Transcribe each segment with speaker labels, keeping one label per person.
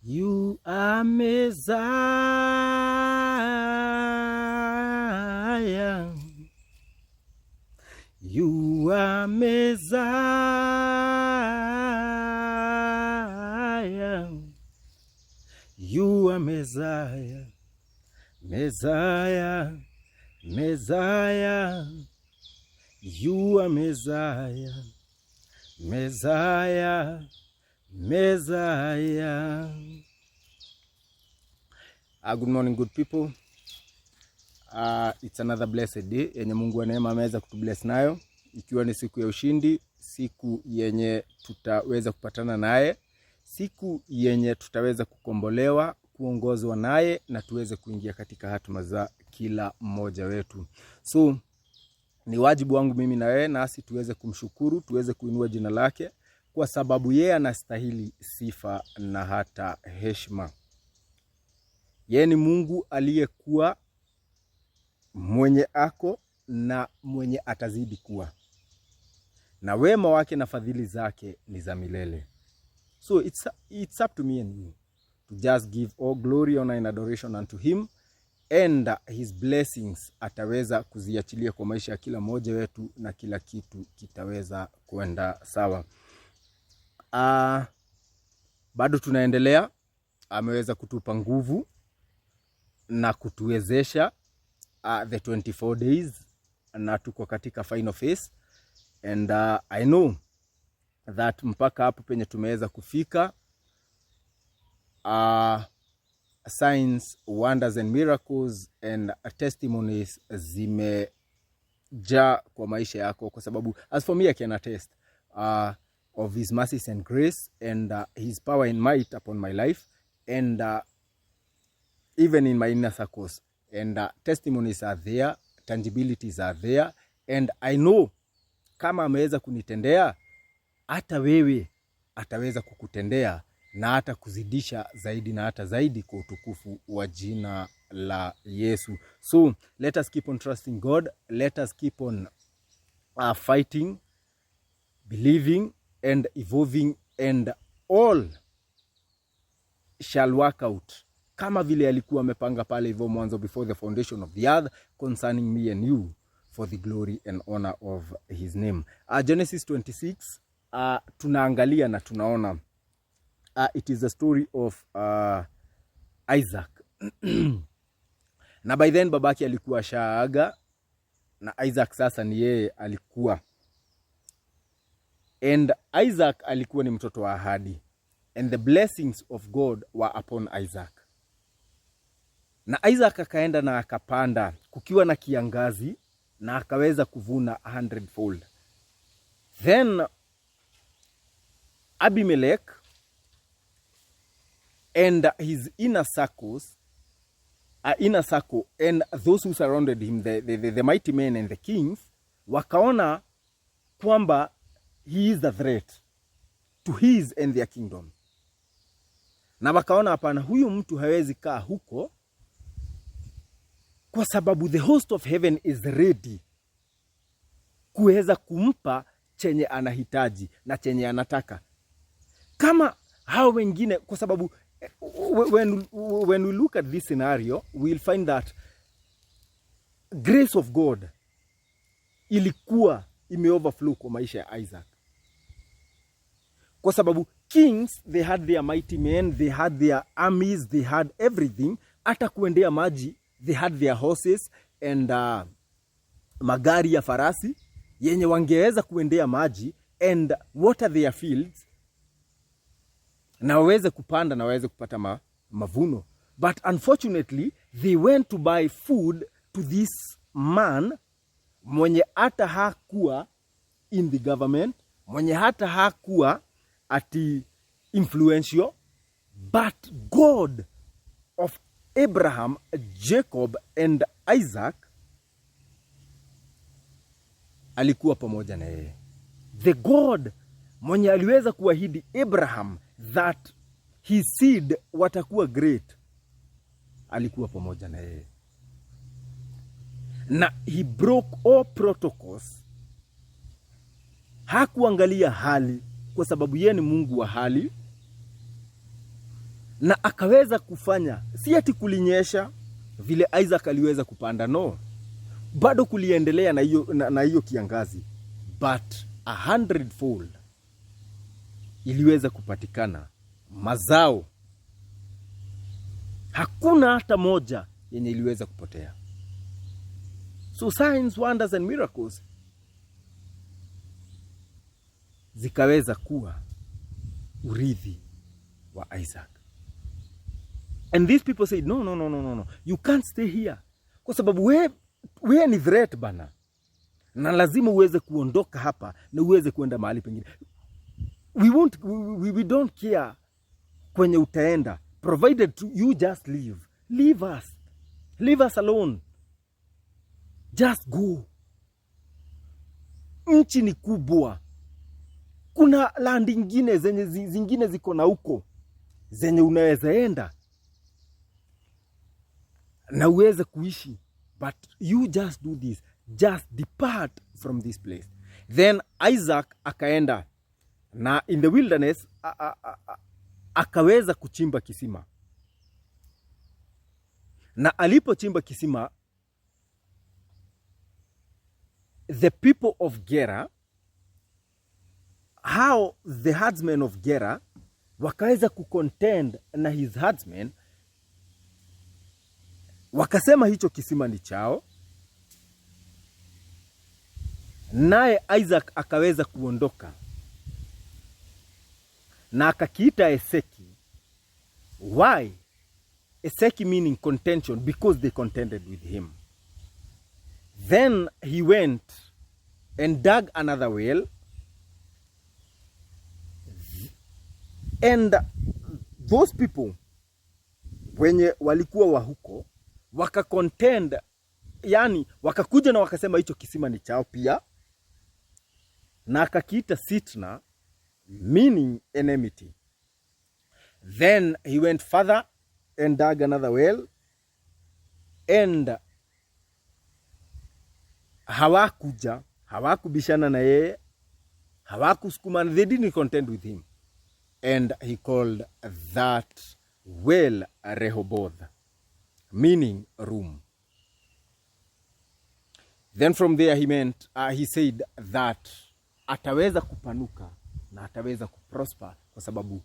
Speaker 1: You are Messiah. You are Messiah. You are Messiah. Messiah. Messiah. You are Messiah. Messiah. Messiah. Good morning, good people. It's another blessed day yenye Mungu wa neema ameweza kutubless nayo, ikiwa ni siku ya ushindi, siku yenye tutaweza kupatana naye, siku yenye tutaweza kukombolewa, kuongozwa naye na tuweze kuingia katika hatima za kila mmoja wetu. So ni wajibu wangu mimi na wewe nasi tuweze kumshukuru, tuweze kuinua jina lake, kwa sababu yeye anastahili sifa na hata heshima. Yeye ni Mungu aliyekuwa, mwenye ako na mwenye atazidi kuwa, na wema wake na fadhili zake ni za milele. So it's up to me and you to just give all glory, honor and adoration unto him, and his blessings ataweza kuziachilia kwa maisha ya kila mmoja wetu, na kila kitu kitaweza kwenda sawa. Bado tunaendelea. Ameweza kutupa nguvu na kutuwezesha the 24 days, na tuko katika final phase, and I know that mpaka hapo penye tumeweza kufika, signs, wonders and miracles and testimonies zimejaa kwa maisha yako, kwa sababu as for me I can attest of his mercies and grace and his power and might upon my life, and even in my inner circles, and testimonies are there, tangibilities are there, and I know kama ameweza kunitendea, hata wewe ataweza kukutendea, na hata kuzidisha zaidi na hata zaidi, kwa utukufu wa jina la Yesu. So let us keep on trusting God, let us keep on fighting, believing and evolving, and all shall work out kama vile alikuwa amepanga pale hivyo mwanzo, before the foundation of the earth, concerning me and you, for the glory and honor of his name. Genesis 26, tunaangalia na tunaona it is a story of Isaac. Na by then babaki alikuwa shaaga, na Isaac sasa ni yeye alikuwa, and Isaac alikuwa ni mtoto wa ahadi, and the blessings of God were upon Isaac. Na Isaac akaenda na akapanda kukiwa na kiangazi, na akaweza kuvuna 100-fold. Then Abimelech and his inner circle and those who surrounded him, the mighty men and the kings, wakaona kwamba he is the threat to his and their kingdom. Na wakaona hapana, huyu mtu hawezi kaa huko, kwa sababu the host of heaven is ready kuweza kumpa chenye anahitaji na chenye anataka, kama hao wengine. Kwa sababu when we look at this scenario, we'll find that grace of God ilikuwa imeoverflow kwa maisha ya Isaac, kwa sababu kings, they had their mighty men, they had their armies, they had everything. Hata kuendea maji, they had their horses and magari ya farasi yenye wangeweza kuendea maji and water their fields, na waweze kupanda na waweze kupata mavuno. But unfortunately they went to buy food to this man mwenye hata hakuwa in the government, mwenye hata hakuwa ati influential, but God of Abraham, Jacob and Isaac alikuwa pamoja na yeye. The God mwenye aliweza kuahidi Abraham that his seed watakuwa great, alikuwa pamoja na yeye, na he broke all protocols. Hakuangalia hali, kwa sababu yeye ni Mungu wa hali, na akaweza kufanya, si ati kulinyesha vile Isaac aliweza kupanda, no, bado kuliendelea na hiyo kiangazi, but 100-fold iliweza kupatikana mazao. Hakuna hata moja yenye iliweza kupotea. So signs, wonders and miracles zikaweza kuwa urithi wa Isaac. And these people said, no, you can't stay here, kwa sababu we ni threat bana, na lazima uweze kuondoka hapa na uweze kuenda mahali pengine. We don't care kwenye utaenda, provided you just leave us alone, just go. Nchi ni kubwa, kuna land ingine zingine ziko na huko zenye unaweza enda na uweze kuishi, but you just do this, just depart from this place. Then Isaac akaenda na in the wilderness akaweza kuchimba kisima, na alipochimba kisima, the people of Gerar, how the herdsmen of Gerar wakaweza kucontend na his herdsmen, wakasema hicho kisima ni chao, naye Isaac akaweza kuondoka na akakiita Eseki. Why? Eseki meaning contention, because they contended with him. Then he went and dug another well, and those people wenye walikuwa wa huko waka contend, yani wakakuja na wakasema hicho kisima ni chao pia, na akakiita Sitna, meaning enmity. Then he went further and dug another well, and hawakubishana na yeye, hawakusukumana, they didn't contend with him, and he called that well Rehoboth, meaning room. Then from there he said that ataweza kupanuka na ataweza kuprosper, kwa sababu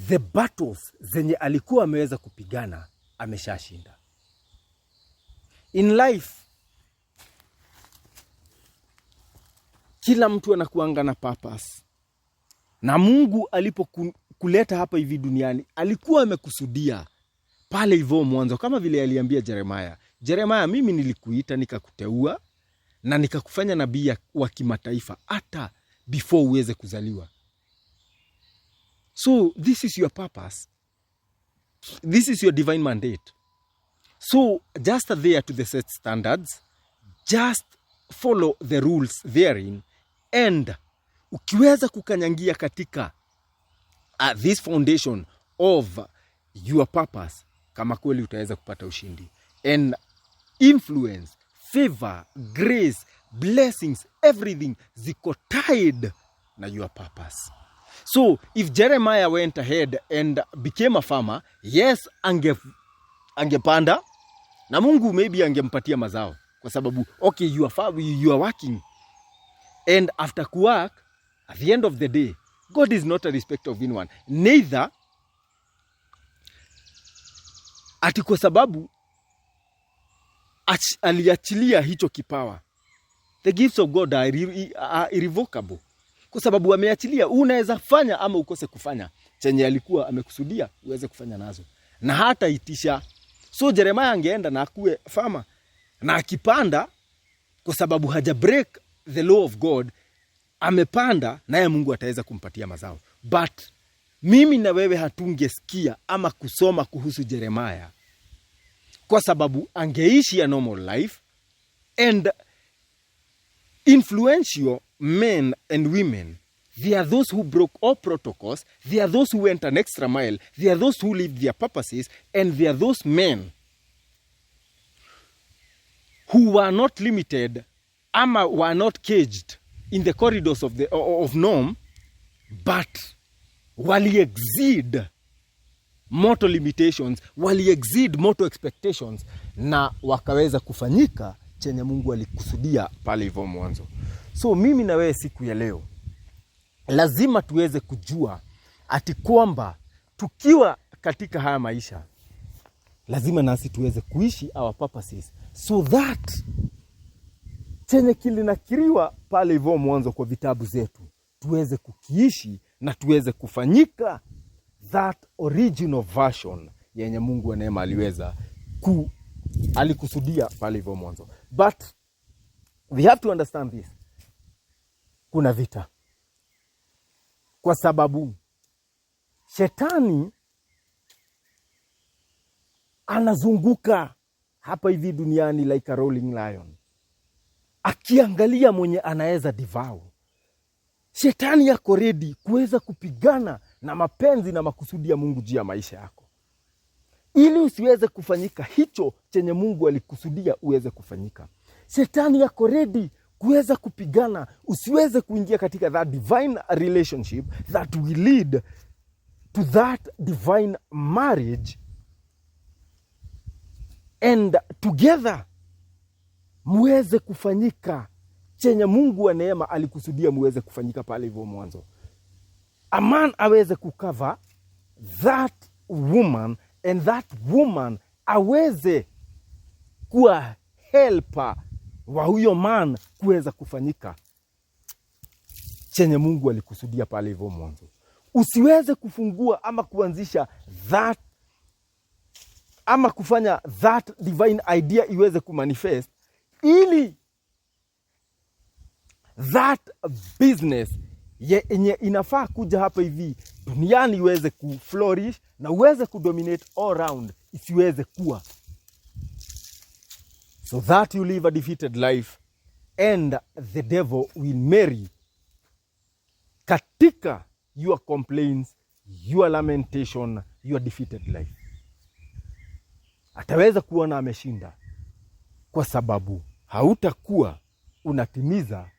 Speaker 1: the battles zenye alikuwa ameweza kupigana ameshashinda. In life kila mtu anakuanga na purpose, na Mungu alipokuleta hapa hivi duniani alikuwa amekusudia pale hivyo mwanzo, kama vile aliambia Jeremiah, mimi nilikuita nikakuteua na nikakufanya nabii wa kimataifa hata before uweze kuzaliwa. So this is your purpose, this is your divine mandate. So just adhere to the set standards, just follow the rules therein, and ukiweza kukanyangia katika this foundation of your purpose, kama kweli utaweza kupata ushindi. And influence, favor, grace, blessings, everything ziko tied na your purpose. So if Jeremiah went ahead and became a farmer, yes, angepanda na Mungu maybe angempatia mazao, kwa sababu okay, you are working, and after work, at the end of the day, God is not a respecter of anyone. Neither ati kwa sababu aliachilia hicho kipawa. The gifts of God are irrevocable, kwa sababu ameachilia. Unaweza fanya ama ukose kufanya chenye alikuwa amekusudia uweze kufanya nazo, na hata itisha. So Jeremiah angeenda na akuwe farmer na akipanda, kwa sababu haja break the law of God, amepanda naye Mungu ataweza kumpatia mazao. But mimi na wewe hatungesikia ama kusoma kuhusu Jeremiah, kwa sababu angeishi a normal life, and influential men and women, they are those who broke all protocols, they are those who went an extra mile, they are those who lived their purposes, and they are those men who were not limited ama were not caged in the corridors of norm, but wali exceed mortal limitations, wali exceed mortal expectations, na wakaweza kufanyika chenye Mungu alikusudia pale hivyo mwanzo. So mimi na wewe siku ya leo lazima tuweze kujua ati kwamba tukiwa katika haya maisha lazima nasi tuweze kuishi our purposes, so that chenye kilinakiriwa pale hivyo mwanzo kwa vitabu zetu tuweze kukiishi na tuweze kufanyika that original version yenye Mungu wa neema aliweza alikusudia pale hivyo mwanzo. But we have to understand this. Kuna vita. Kwa sababu shetani anazunguka hapa hivi duniani like a rolling lion, akiangalia mwenye anaweza devour. Shetani yako ready kuweza kupigana na mapenzi na makusudi ya Mungu juu ya maisha yako, ili usiweze kufanyika hicho chenye Mungu alikusudia uweze kufanyika. Shetani yako ready kuweza kupigana usiweze kuingia katika that divine relationship that will lead to that divine marriage, and together muweze kufanyika chenye Mungu wa neema alikusudia muweze kufanyika pale hivyo mwanzo. A man aweze kukava that woman, and that woman aweze kuwa helper wa huyo man kuweza kufanyika chenye Mungu alikusudia pale hivyo mwanzo. Usiweze kufungua ama kuanzisha that ama kufanya that divine idea iweze kumanifest, ili that business yenye inafaa kuja hapa hivi duniani iweze kuflourish na uweze kudominate all around isiweze kuwa, so that you live a defeated life and the devil will marry katika your complaints, your lamentation, your defeated life. Ataweza kuona ameshinda kwa sababu hautakuwa unatimiza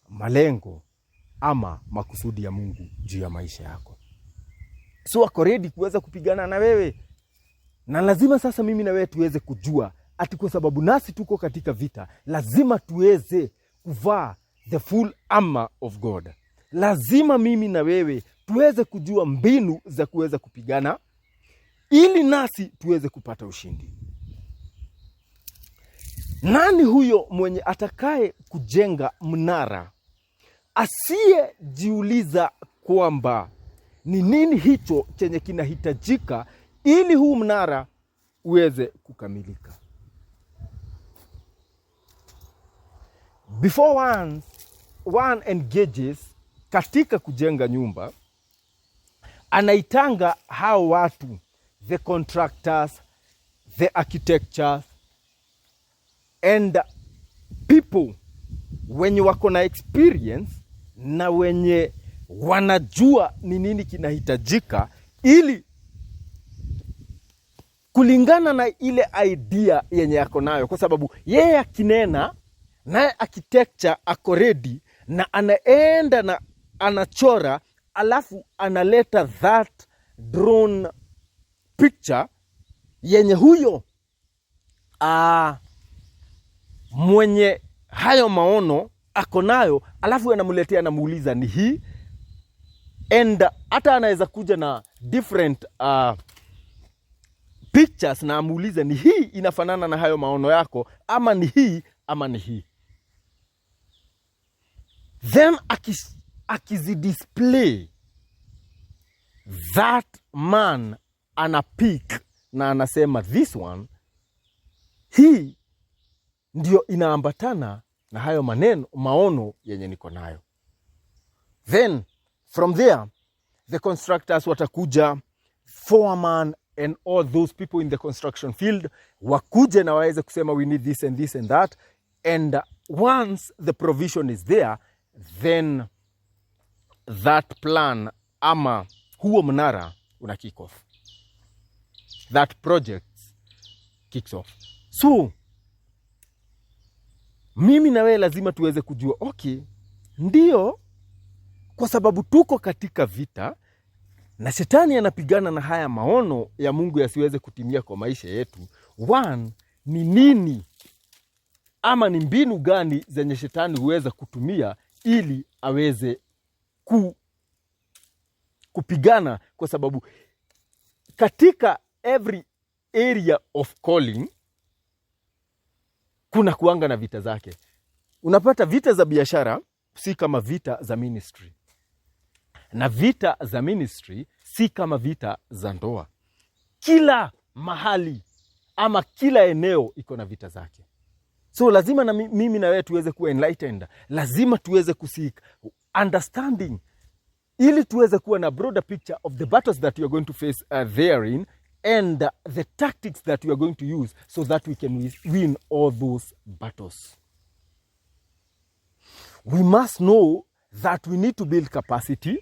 Speaker 1: malengo ama makusudi ya Mungu juu ya maisha yako. So ako ready kuweza kupigana na wewe, na lazima sasa mimi na wewe tuweze kujua ati kwa sababu nasi tuko katika vita, lazima tuweze kuvaa the full armor of God. Lazima mimi na wewe tuweze kujua mbinu za kuweza kupigana ili nasi tuweze kupata ushindi. Nani huyo mwenye atakaye kujenga mnara asiyejiuliza kwamba ni nini hicho chenye kinahitajika ili huu mnara uweze kukamilika? Before one engages katika kujenga nyumba, anaitanga hao watu, the contractors, the architects and people wenye wako na experience na wenye wanajua ni nini kinahitajika ili kulingana na ile idea yenye yako nayo, kwa sababu yeye akinena naye architecture ako ready na anaenda na anachora, alafu analeta that drone picture yenye huyo mwenye hayo maono ako nayo, alafu anamuletea, anamuuliza ni hii, and hata anaweza kuja na different pictures na amuuliza ni hii inafanana na hayo maono yako, ama ni hii, ama ni hii. Then akizidisplay, that man anapick na anasema this one, hii ndio inaambatana na hayo maono yenye niko nayo. Then from there the constructors watakuja, foreman and all those people in the construction field wakuje na waweze kusema we need this and this and that, and once the provision is there, then that plan ama huo mnara una kick off, that project kicks off. So mimi na wewe lazima tuweze kujua, okay, ndio kwa sababu tuko katika vita, na shetani anapigana na haya maono ya Mungu yasiweze kutimia kwa maisha yetu. One, ni nini ama ni mbinu gani zenye shetani huweza kutumia ili aweze kupigana, kwa sababu katika every area of calling kuna kuanga na vita zake. Unapata vita za biashara si kama vita za ministry, na vita za ministry si kama vita za ndoa. Kila mahali ama kila eneo iko na vita zake. So lazima na mimi na wewe tuweze kuwa enlightened. Lazima tuweze kuseek understanding ili tuweze kuwa na broader picture of the battles that we are going to face therein, and the tactics that we are going to use so that we can win all those battles. We must know that we need to build capacity,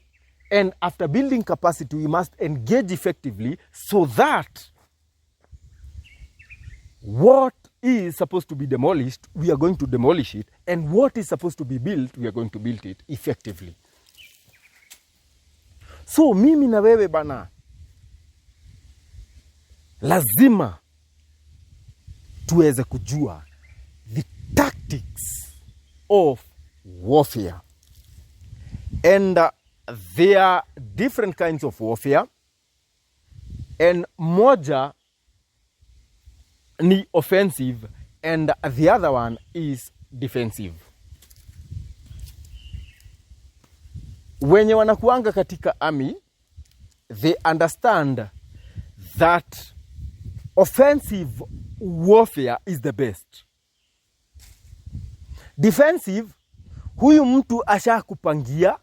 Speaker 1: and after building capacity, we must engage effectively so that what is supposed to be demolished, we are going to demolish it, and what is supposed to be built, we are going to build it effectively. So mimi na wewe bana, lazima tuweze kujua the tactics of warfare. And there are different kinds of warfare, and moja ni offensive and the other one is defensive. Wenye wanakuanga katika army, they understand that offensive warfare is the best. Defensive, huyu mtu asha kupangia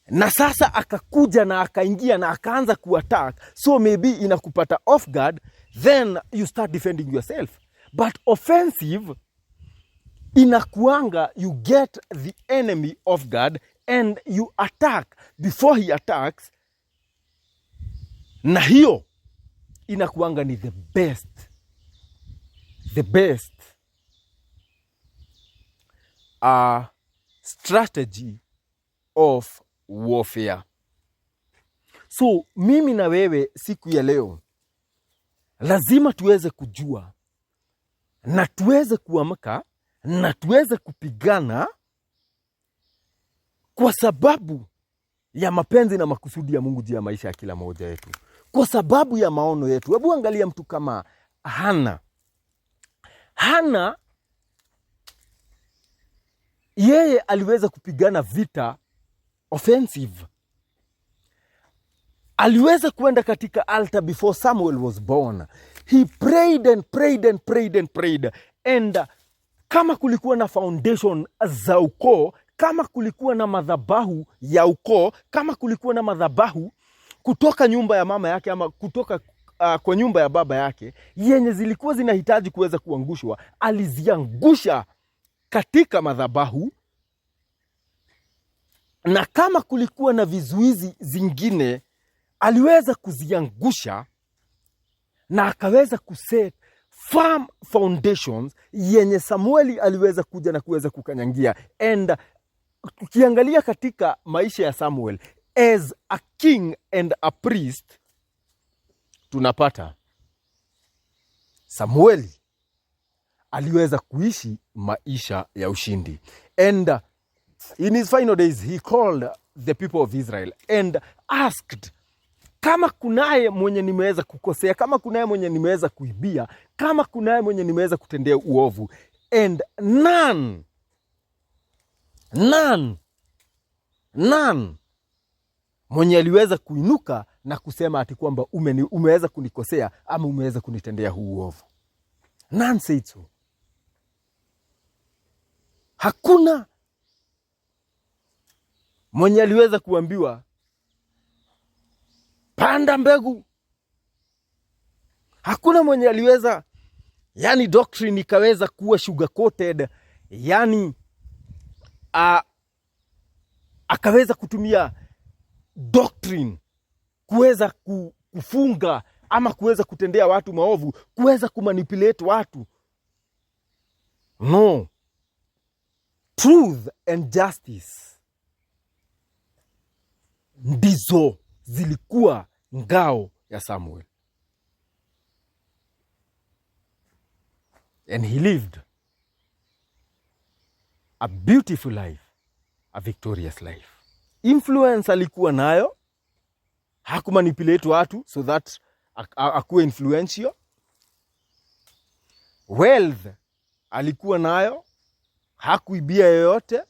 Speaker 1: na sasa akakuja na akaingia na akaanza kuattack, so maybe inakupata off guard, then you start defending yourself. But offensive inakuanga you get the enemy off guard and you attack before he attacks, na hiyo inakuanga ni the best strategy of warfare. So mimi na wewe siku ya leo lazima tuweze kujua na tuweze kuamka na tuweze kupigana kwa sababu ya mapenzi na makusudi ya Mungu juu ya maisha ya kila mmoja wetu, kwa sababu ya maono yetu. Hebu angalia mtu kama Hana, yeye aliweza kupigana vita offensive. Aliweza kwenda katika altar before Samuel was born. He prayed and prayed and prayed and prayed. And kama kulikuwa na foundation za ukoo, kama kulikuwa na madhabahu ya ukoo, kama kulikuwa na madhabahu kutoka nyumba ya mama yake ama kutoka kwa nyumba ya baba yake, yenye zilikuwa zinahitaji kuweza kuangushwa, aliziangusha katika madhabahu. Na kama kulikuwa na vizuizi zingine, aliweza kuziangusha na akaweza kuset firm foundations yenye Samueli aliweza kuja na kuweza kukanyangia. And ukiangalia katika maisha ya Samuel as a king and a priest, tunapata Samueli aliweza kuishi maisha ya ushindi. And in his final days, he called the people of Israel and asked, kama kunaye mwenye nimeweza kukosea, kama kunaye mwenye nimeweza kuibia, kama kunaye mwenye nimeweza kutendea uovu, and none mwenye aliweza kuinuka na kusema ati kwamba umeweza kunikosea ama umeweza kunitendea huu uovu. None said so. Hakuna mwenye aliweza kuambiwa panda mbegu. Hakuna mwenye aliweza, yani doctrine ikaweza kuwa sugar coated, yani akaweza kutumia doctrine kuweza kufunga ama kuweza kutendea watu maovu, kuweza kumanipulate watu. No. Truth and justice ndizo zilikuwa ngao ya Samuel. And he lived a beautiful life, a victorious life. Influence alikuwa nayo, hakumanipulate watu so that akuwe influential. Wealth alikuwa nayo, hakuibia yoyote.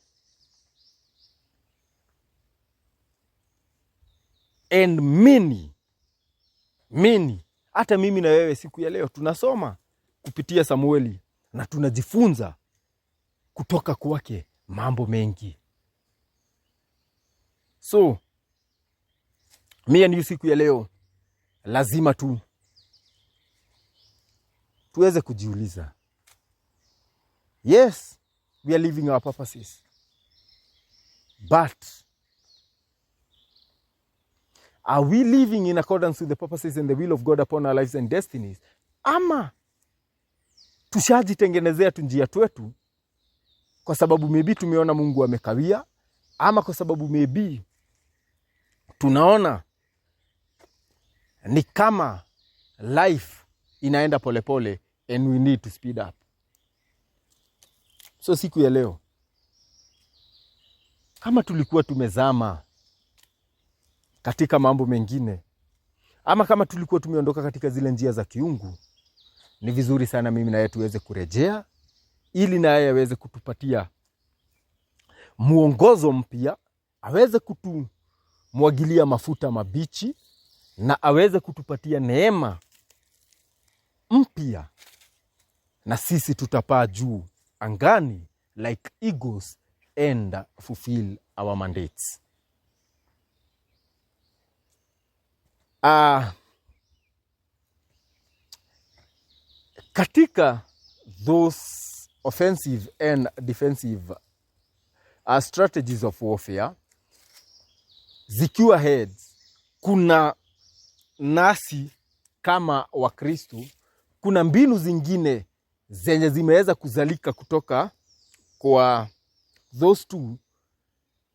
Speaker 1: And many, hata mimi na wewe siku ya leo tunasoma kupitia Samueli na tunajifunza kutoka kwake mambo mengi. So mimi ni siku ya leo lazima tuweze kujiuliza, yes, we are living our purposes, but are we living in accordance with the purposes and the will of God upon our lives and destinies? Ama tushajitengenezea tu njia twetu kwa sababu maybe tumeona Mungu amekawia, ama kwa sababu maybe tunaona ni kama life inaenda polepole and we need to speed up. So siku ya leo, kama tulikuwa tumezama katika mambo mengine, ama kama tulikuwa tumeondoka katika zile njia za kiungu, ni vizuri sana mimi na yeye tuweze kurejea, ili na yeye aweze kutupatia muongozo mpya, aweze kutumwagilia mafuta mabichi, na aweze kutupatia neema mpya, na sisi tutapaa juu angani like eagles and fulfill our mandates. Katika those offensive and defensive strategies of warfare, zikiwa heads, kuna nasi kama Wakristo, kuna mbinu zingine zenye zimeweza kuzalika kutoka kwa those two,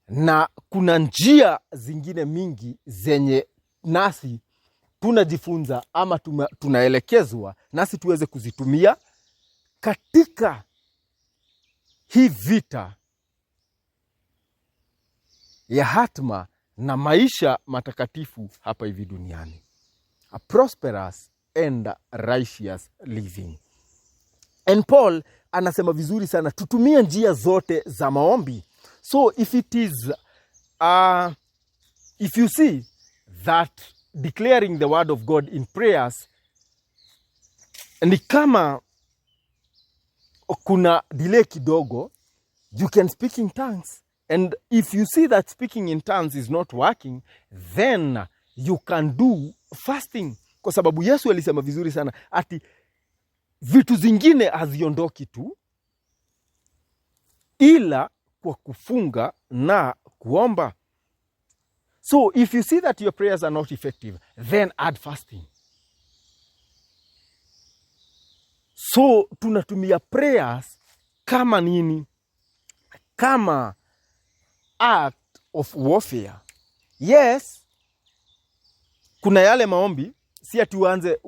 Speaker 1: na kuna njia zingine mingi zenye nasi tunajifunza ama tunaelekezwa nasi tuweze kuzitumia katika hii vita ya hatma na maisha matakatifu hapa hivi duniani. A prosperous and righteous living. And Paul anasema vizuri sana tutumie njia zote za maombi. So if it is if you see that declaring the word of God in prayers ni kama kuna delay kidogo, you can speak in tongues. And if you see that speaking in tongues is not working, then you can do fasting. Kwa sababu Yesu alisema vizuri sana ati vitu zingine haziondoki tu ila kwa kufunga na kuomba. So if you see that your prayers are not effective, then add fasting. So tunatumia prayers kama nini? Kama act of warfare. Yes, kuna yale maombi si ati uanze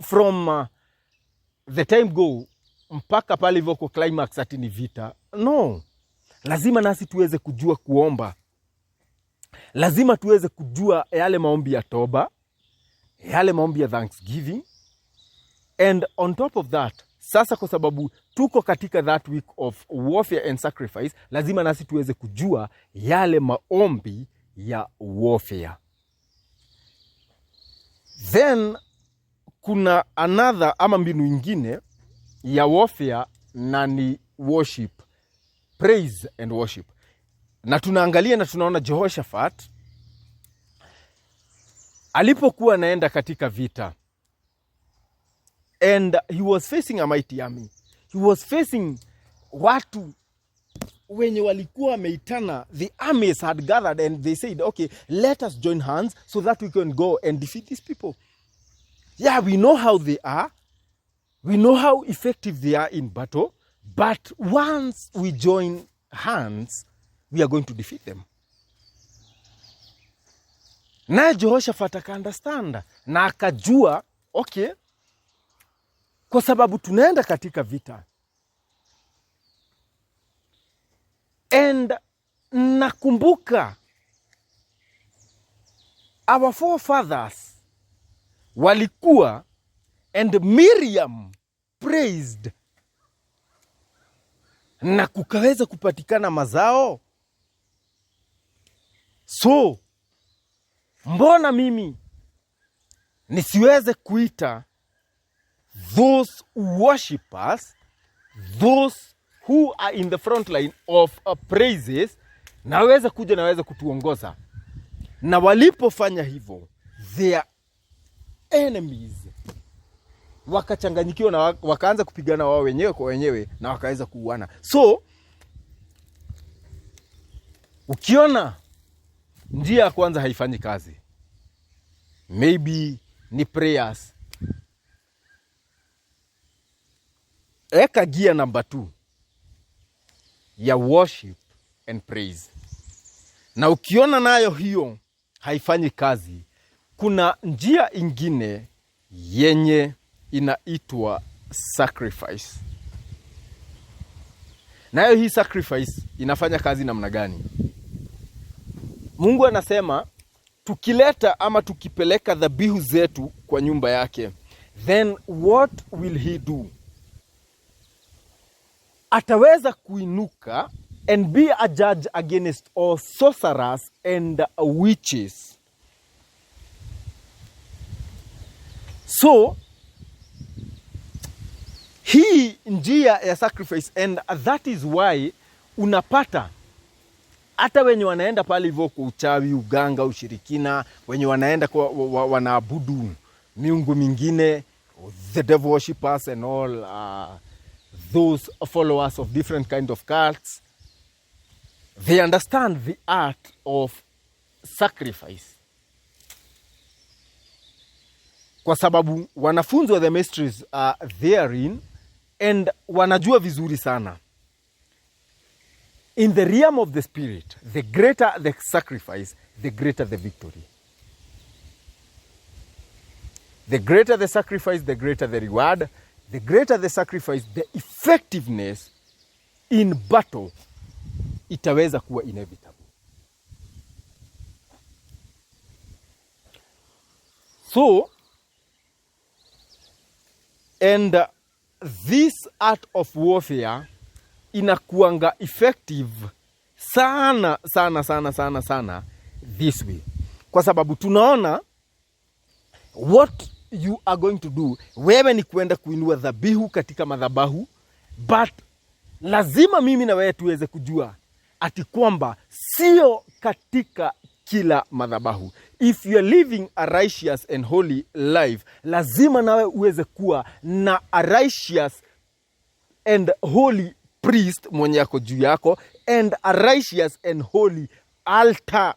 Speaker 1: from the time go mpaka pale hivyo kwa climax ati ni vita. No. Lazima nasi tuweze kujua kuomba. Lazima tuweze kujua yale maombi ya toba, yale maombi ya thanksgiving. And on top of that, sasa kwa sababu tuko katika that week of warfare and sacrifice, lazima nasi tuweze kujua yale maombi ya warfare. Then kuna another ama mbinu ingine ya warfare na ni worship, praise and worship. Na tunaangalia na tunaona Jehoshaphat alipokuwa anaenda katika vita, and he was facing a mighty army. He was facing watu wenye walikuwa wameitana. The armies had gathered and they said, okay, let us join hands so that we can go and defeat these people. Yeah, we know how they are. We know how effective they are in battle. But once we join hands, we are going to defeat them. Naye Jehoshaphat aka understand na akajua, okay, kwa sababu tunaenda katika vita. And nakumbuka our forefathers walikuwa, and Miriam praised, na kukaweza kupatikana mazao. So mbona mimi nisiweze kuita those worshippers, those who are in the front line of praises, naweza kuja, naweza kutuongoza. Na walipofanya hivyo, their enemies wakachanganyikiwa na wakaanza kupigana wao wenyewe kwa wenyewe na wakaweza kuuana. So ukiona njia ya kwanza haifanyi kazi, maybe ni prayers, eka gear number 2 ya worship and praise. Na ukiona nayo hiyo haifanyi kazi, kuna njia ingine yenye inaitwa sacrifice. Nayo hii sacrifice inafanya kazi namna gani? Mungu anasema tukileta ama tukipeleka dhabihu zetu kwa nyumba yake, then what will he do? Ataweza kuinuka and be a judge against all sorcerers and witches. So hii njia ya sacrifice, and that is why unapata hata wenye wanaenda pale hivyo kwa uchawi, uganga, ushirikina, wenye wanaenda kwa wanaabudu miungu mingine, the devil worshippers and all, those followers of different kind of cults, they understand the art of sacrifice, kwa sababu wanafunzwa the mysteries therein, and wanajua vizuri sana. In the realm of the spirit, the greater the sacrifice, the greater the victory. The greater the sacrifice, the greater the reward. The greater the sacrifice, the effectiveness in battle itaweza kuwa inevitable. So, and this art of warfare inakuanga effective sana sana sana sana sana this way, kwa sababu tunaona what you are going to do. Wewe ni kuenda kuinua dhabihu katika madhabahu, but lazima mimi na wewe tuweze kujua ati kwamba sio katika kila madhabahu. If you are living a righteous and holy life, lazima nawe uweze kuwa na a righteous and holy priest mwenye yako juu yako, and a righteous and holy altar.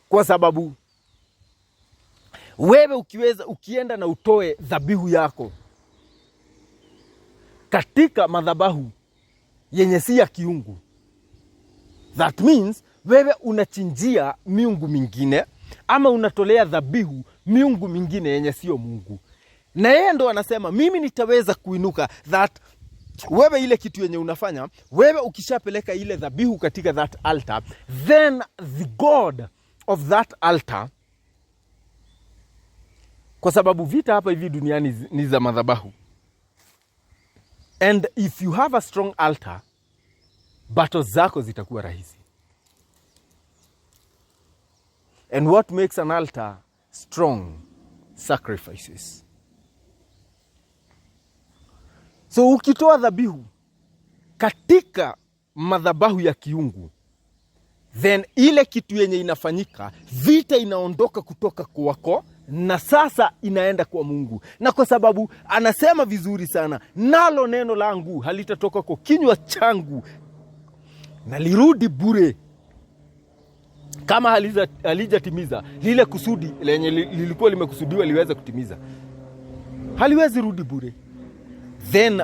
Speaker 1: Kwa sababu wewe ukienda na utoe dhabihu yako katika madhabahu yenye si ya kiungu, that means wewe unachinjia miungu mingine, ama unatolea dhabihu miungu mingine yenye sio Mungu. Na yeye ndo anasema mimi nitaweza kuinuka, that wewe ile kitu yenye unafanya, wewe ukishapeleka ile dhabihu katika that altar, then the God of that altar, kwa sababu vita hapa hivi duniani ni za madhabahu. And if you have a strong altar, battles zako zitakuwa rahisi. And what makes an altar strong? Sacrifices. So ukitoa dhabihu katika madhabahu ya kiungu, then ile kitu yenye inafanyika, vita inaondoka kutoka kwako na sasa inaenda kwa Mungu. Na kwa sababu anasema vizuri sana, nalo neno langu halitatoka kwa kinywa changu na lirudi bure, kama halijatimiza lile kusudi lenye lilikuwa limekusudiwa liweze kutimiza. Haliwezi rudi bure. Then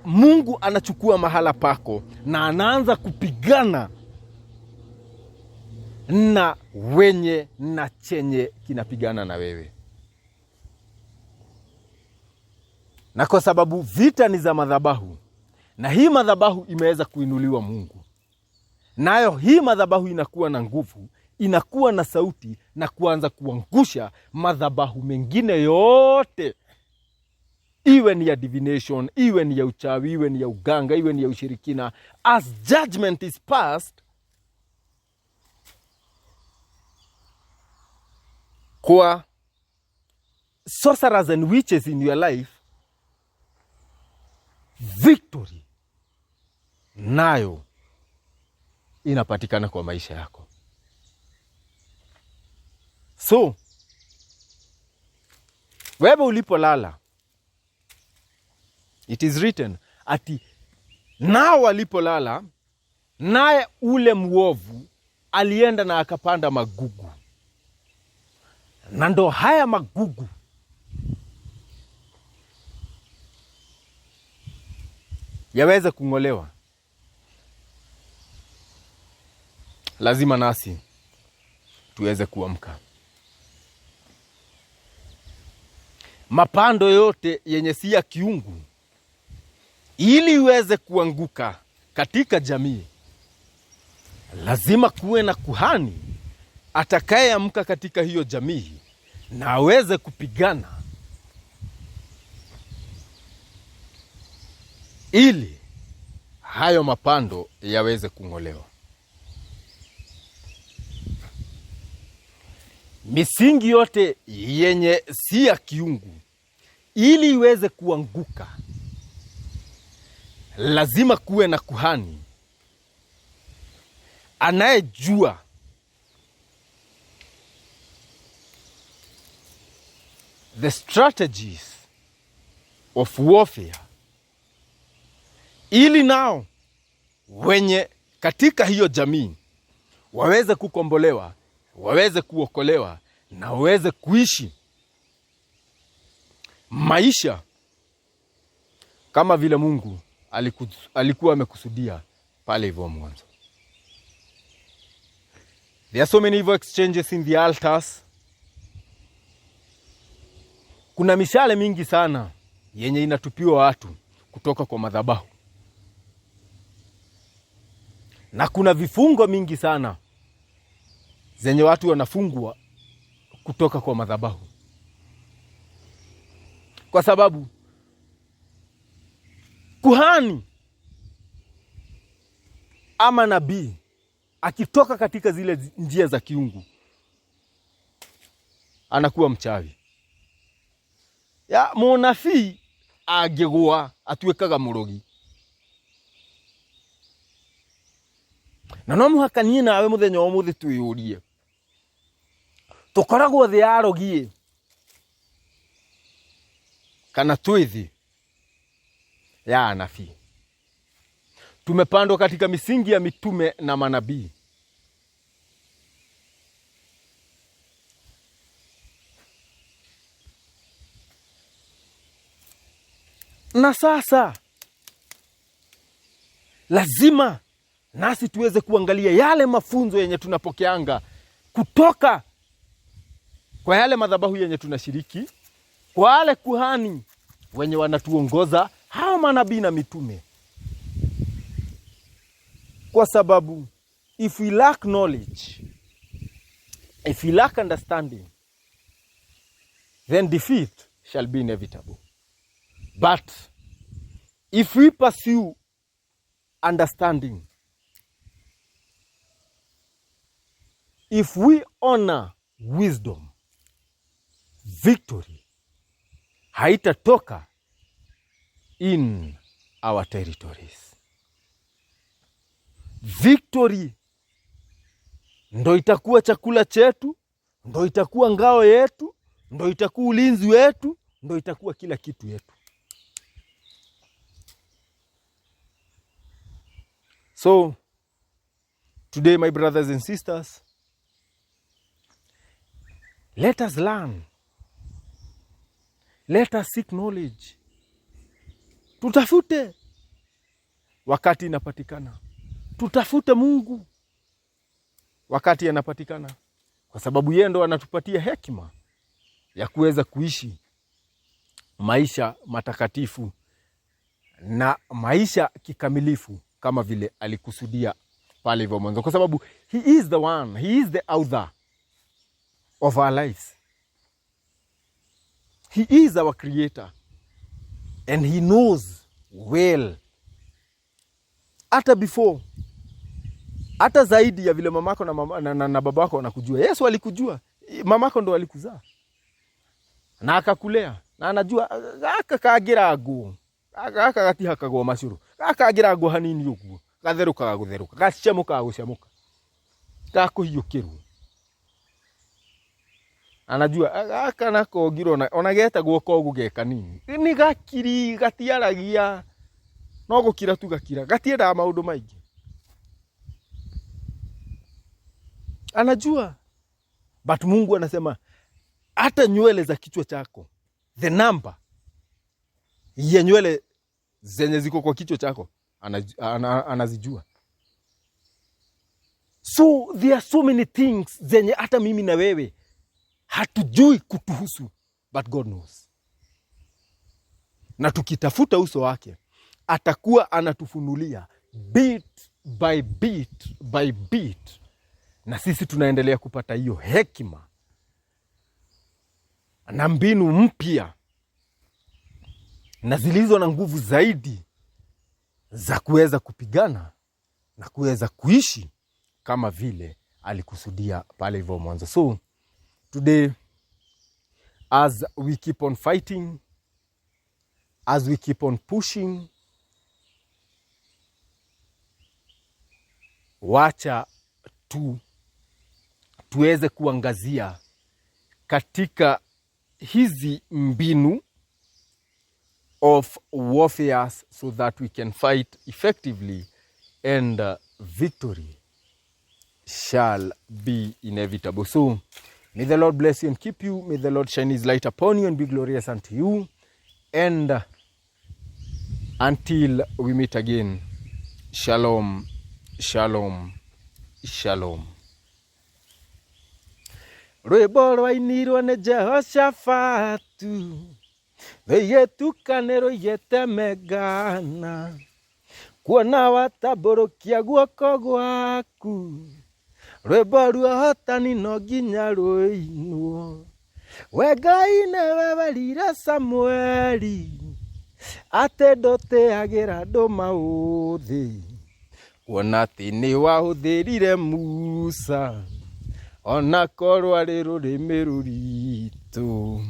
Speaker 1: Mungu anachukua mahala pako na anaanza kupigana na wenye na chenye kinapigana na wewe. Na kwa sababu vita ni za madhabahu, na hii madhabahu imeweza kuinuliwa Mungu, nayo hii madhabahu inakuwa na nguvu, inakuwa na sauti, na kuanza kuangusha madhabahu mengine yote, iwe ni ya divination, iwe ni ya uchawi, iwe ni ya uganga, iwe ni ya ushirikina. As judgment is passed kwa sorcerers and witches in your life, victory nayo inapatikana kwa maisha yako. So wewe ulipolala, it is written ati nao walipolala, naye ule mwovu alienda na akapanda magugu, na ndo haya magugu yaweze kung'olewa. Lazima nasi tuweze kuamka. Mapando yote yenye si ya kiungu, ili iweze kuanguka katika jamii, lazima kuwe na kuhani atakayeamka katika hiyo jamii na aweze kupigana ili hayo mapando yaweze kung'olewa. Misingi yote yenye si ya kiungu, ili iweze kuanguka, lazima kuwe na kuhani anayejua the strategies of warfare, ili nao wenye katika hiyo jamii waweze kukombolewa, waweze kuokolewa, na waweze kuishi maisha kama vile Mungu alikuwa amekusudia pale hivyo mwanzo. There are so many evil exchanges in the altars. Kuna mishale mingi sana yenye inatupiwa watu kutoka kwa madhabahu, na kuna vifungo mingi sana zenye watu wanafungwa kutoka kwa madhabahu, kwa sababu kuhani ama nabii akitoka katika zile njia za kiungu anakuwa mchawi. Ya munabii agegwa atuikaga murogi. Na no muhakanie nawe muthenya wa muthi twiyurie, tukoragwo thi ya arogie kana twithi ya anabii? Tumepandwa katika misingi ya mitume na manabii. Na sasa lazima nasi tuweze kuangalia yale mafunzo yenye tunapokeanga kutoka kwa yale madhabahu yenye tunashiriki, kwa wale kuhani wenye wanatuongoza, hao manabii na mitume. Kwa sababu if we lack knowledge, if we lack understanding, then defeat shall be inevitable. But if we pursue understanding, if we honor wisdom, victory haitatoka in our territories. Victory ndo itakuwa chakula chetu, ndo itakuwa ngao yetu, ndo itakuwa ulinzi wetu, ndo itakuwa kila kitu yetu. So today, my brothers and sisters, let us learn. Let us seek knowledge. Tutafute wakati inapatikana. Tutafute Mungu wakati anapatikana, kwa sababu yeye ndo anatupatia hekima ya kuweza kuishi maisha matakatifu na maisha kikamilifu kama vile alikusudia pale hivyo mwanzo, kwa sababu he is the one, he is the author of our lives. He is our creator and he knows well, hata before, hata zaidi ya vile mamako na babako wanakujua. Yesu alikujua, mamako ndo alikuzaa na akakulea, na anajua aka kagira ngo aka gatiha kagwa macuru aka gira ngo hanini uguo gatheruka gutheruka gaciamuka guciamuka gakuhiukiru. Anajua aka nako ngiro ona geta guoko ugu geka nini ni gakiri gatiaragia no gukira tu gakira gatienda maundu maingi. Anajua, but Mungu anasema hata nywele za kichwa chako, the number ya nywele zenye ziko kwa kichwa chako anazijua. So there are so many things zenye hata mimi na wewe hatujui kutuhusu, but God knows. Na tukitafuta uso wake atakuwa anatufunulia bit by bit by bit, na sisi tunaendelea kupata hiyo hekima na mbinu mpya na zilizo na nguvu zaidi za kuweza kupigana na kuweza kuishi kama vile alikusudia pale hivyo mwanzo. So today, as we keep on fighting, as we keep on pushing, wacha tuweze kuangazia katika hizi mbinu of warfare so that we can fight effectively and victory shall be inevitable. So may the Lord bless you and keep you. May the Lord shine his light upon you and be glorious unto you. And until we meet again, shalom, shalom, shalom. Rwĩmbo rwainirwo nĩ Jehoshafatu, rũigĩtukane rũigĩte mengana, kuona watambũrũkia guoko gwaku. Rwĩmbo rwa ũhotani no nginya rũinwo. We Ngai nĩwe werire Samueli atĩ ndũtĩagĩra andũ maũthĩ, kuona atĩ nĩ wahũthĩrire Musa ona korwo arĩ rũrĩmĩ rũritũ.